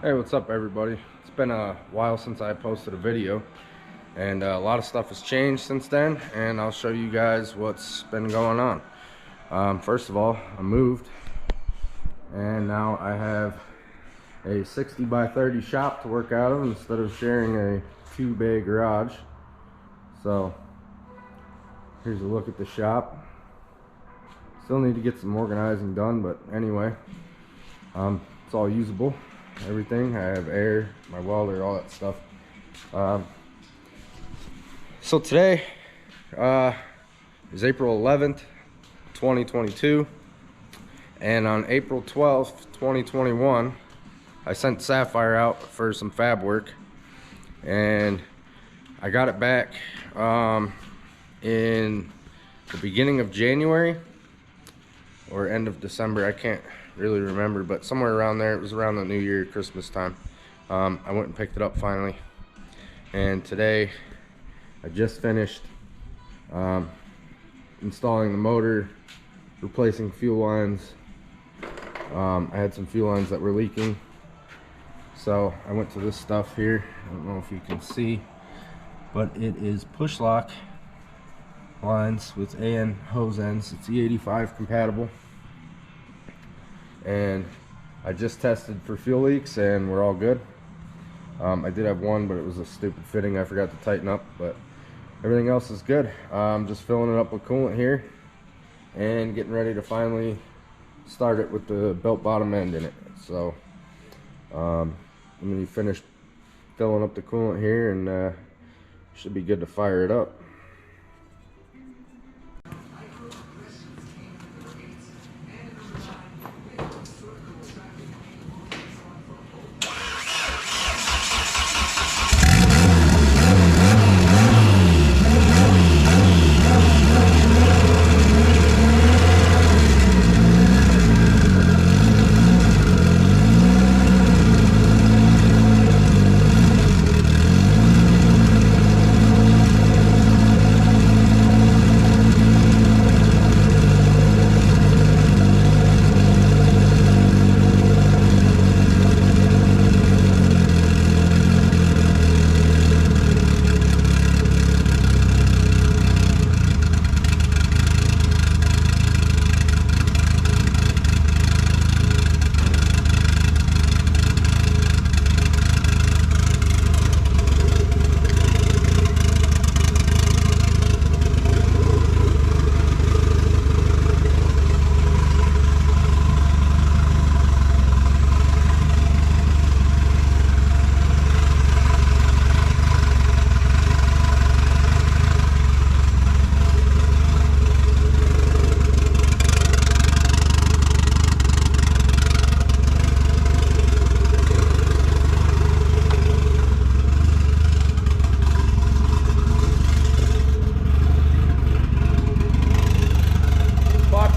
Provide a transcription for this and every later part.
Hey, what's up everybody? It's been a while since I posted a video, and a lot of stuff has changed since then, and I'll show you guys what's been going on. First of all, I moved, and now I have a 60 by 30 shop to work out of instead of sharing a 2-bay garage. So here's a look at the shop. Still need to get some organizing done, but anyway, it's all usable. Everything. I have air, my welder, all that stuff. So today is April 11th, 2022, and on April 12th, 2021, I sent Sapphire out for some fab work, and I got it back in the beginning of January or end of December. I can't really remember, but somewhere around there. It was around the New Year, Christmas time. I went and picked it up finally, and today I just finished installing the motor, replacing fuel lines. I had some fuel lines that were leaking, so I went to this stuff here. I don't know if you can see, but it is push lock lines with AN hose ends. It's E85 compatible, and I just tested for fuel leaks and we're all good. I did have one, but it was a stupid fitting I forgot to tighten up, but everything else is good. I'm just filling it up with coolant here and getting ready to finally start it with the belt bottom end in it. So I'm gonna be finished filling up the coolant here, and should be good to fire it up.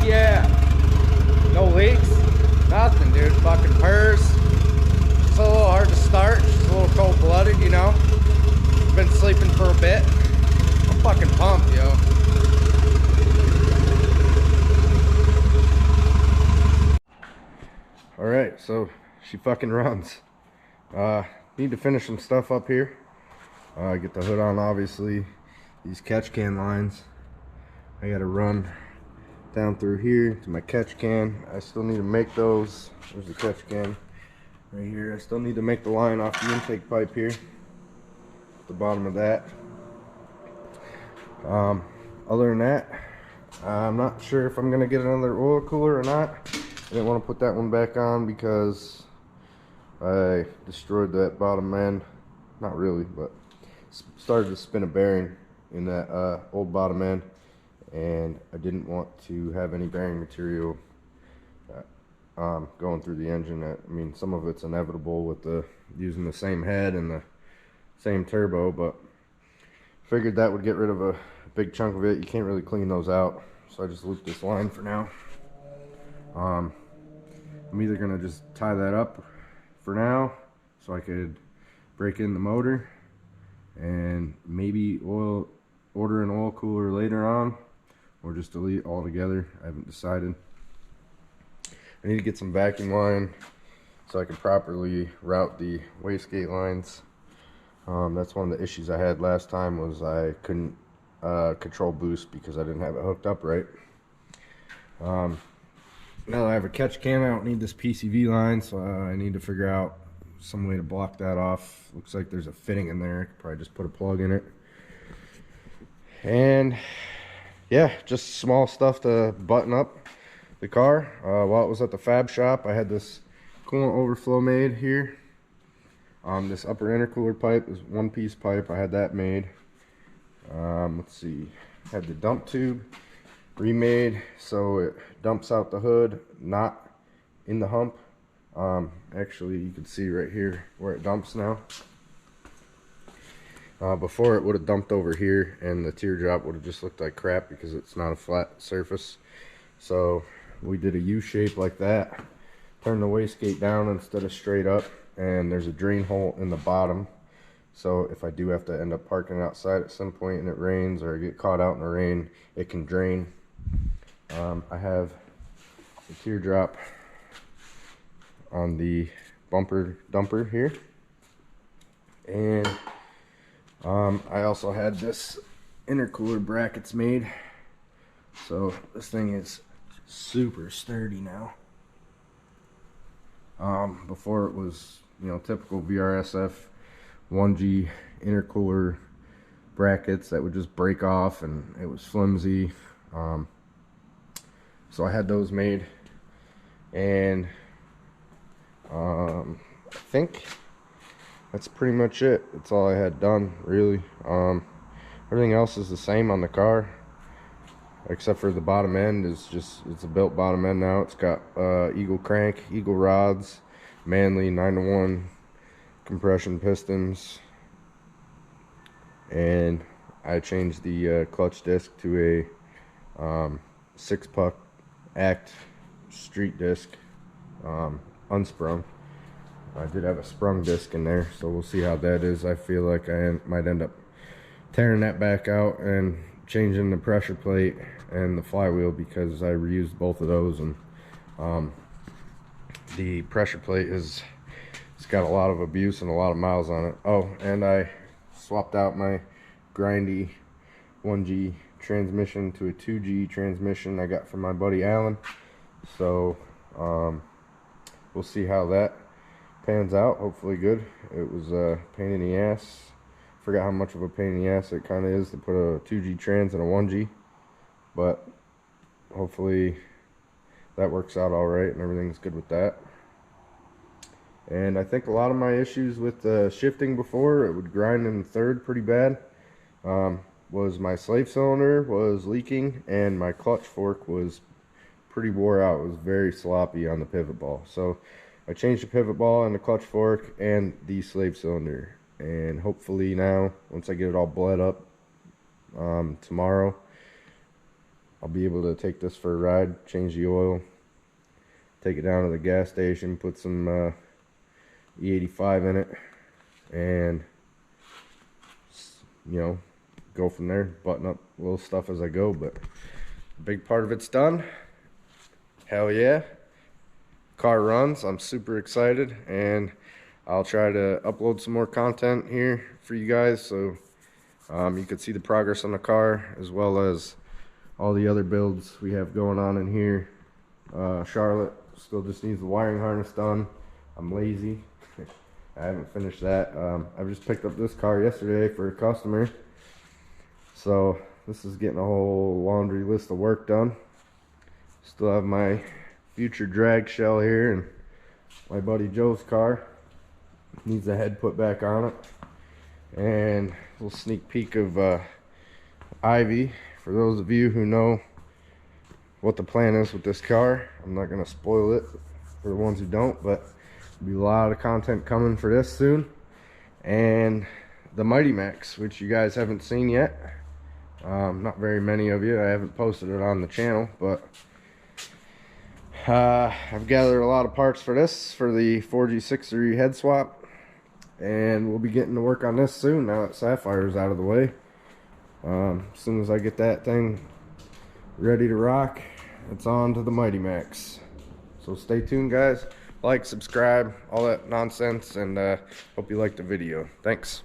Yeah, no leaks, nothing, dude. Fucking purrs. It's a little hard to start. It's a little cold-blooded, you know. Been sleeping for a bit. I'm fucking pumped, yo. All right, so she fucking runs. Need to finish some stuff up here. Get the hood on, obviously. These catch can lines, I gotta run down through here to my catch can. I still need to make those. There's the catch can right here. I still need to make the line off the intake pipe here at the bottom of that. Other than that, I'm not sure if I'm gonna get another oil cooler or not. I didn't want to put that one back on because I destroyed that bottom end. Not really, but started to spin a bearing in that old bottom end, and I didn't want to have any bearing material going through the engine. I mean, some of it's inevitable with using the same head and the same turbo, but figured that would get rid of a big chunk of it. You can't really clean those out, so I just looped this line for now. I'm either gonna just tie that up for now so I could break in the motor and maybe order an oil cooler later on, or just delete altogether. I haven't decided. I need to get some vacuum line, so I can properly route the wastegate lines. That's one of the issues I had last time, was I couldn't control boost because I didn't have it hooked up right. Now that I have a catch can, I don't need this PCV line, so I need to figure out some way to block that off. Looks like there's a fitting in there. I could probably just put a plug in it. And yeah, just small stuff to button up the car. While it was at the fab shop, I had this coolant overflow made here. This upper intercooler pipe is one-piece pipe. I had that made. Let's see, had the dump tube remade so it dumps out the hood, not in the hump. Actually, you can see right here where it dumps now. Before, it would have dumped over here and the teardrop would have just looked like crap because it's not a flat surface. So we did a U shape like that, turned the wastegate down instead of straight up, and there's a drain hole in the bottom. So if I do have to end up parking outside at some point and it rains, or I get caught out in the rain, it can drain. I have the teardrop on the bumper dumper here, and I also had this intercooler brackets made, so this thing is super sturdy now. Before it was, you know, typical VRSF 1G intercooler brackets that would just break off, and it was flimsy. So I had those made, and I think that's pretty much it. That's all I had done, really. Everything else is the same on the car, except for the bottom end is just, it's a built bottom end now. It's got Eagle crank, Eagle rods, Manley 9-to-1 compression pistons, and I changed the clutch disc to a 6-puck act street disc, unsprung. I did have a sprung disc in there, so we'll see how that is. I feel like I might end up tearing that back out and changing the pressure plate and the flywheel, because I reused both of those, and the pressure plate it's got a lot of abuse and a lot of miles on it. Oh, and I swapped out my grindy 1G transmission to a 2G transmission I got from my buddy Alan. So we'll see how that pans out. Hopefully good. It was a pain in the ass. Forgot how much of a pain in the ass it kind of is to put a 2G trans in a 1G, but hopefully that works out all right and everything's good with that. And I think a lot of my issues with shifting before, it would grind in third pretty bad, was my slave cylinder was leaking, and my clutch fork was pretty wore out. It was very sloppy on the pivot ball. So I changed the pivot ball and the clutch fork and the slave cylinder, and hopefully now, once I get it all bled up tomorrow, I'll be able to take this for a ride, change the oil, take it down to the gas station, put some E85 in it, and, you know, go from there, button up little stuff as I go. But a big part of it's done. Hell yeah, car runs. I'm super excited, and I'll try to upload some more content here for you guys, so you can see the progress on the car, as well as all the other builds we have going on in here. Charlotte still just needs the wiring harness done. I'm lazy. I haven't finished that. I just picked up this car yesterday for a customer, so this is getting a whole laundry list of work done. Still have my future drag shell here, and my buddy Joe's car needs a head put back on it, and a little sneak peek of Ivy for those of you who know what the plan is with this car. I'm not going to spoil it for the ones who don't, but there'll be a lot of content coming for this soon. And the Mighty Max, which you guys haven't seen yet, not very many of you. I haven't posted it on the channel, but I've gathered a lot of parts for this, for the 4G63 head swap, and we'll be getting to work on this soon now that Sapphire is out of the way. As soon as I get that thing ready to rock, it's on to the Mighty Max. So stay tuned, guys. like, subscribe, all that nonsense, and hope you liked the video. Thanks.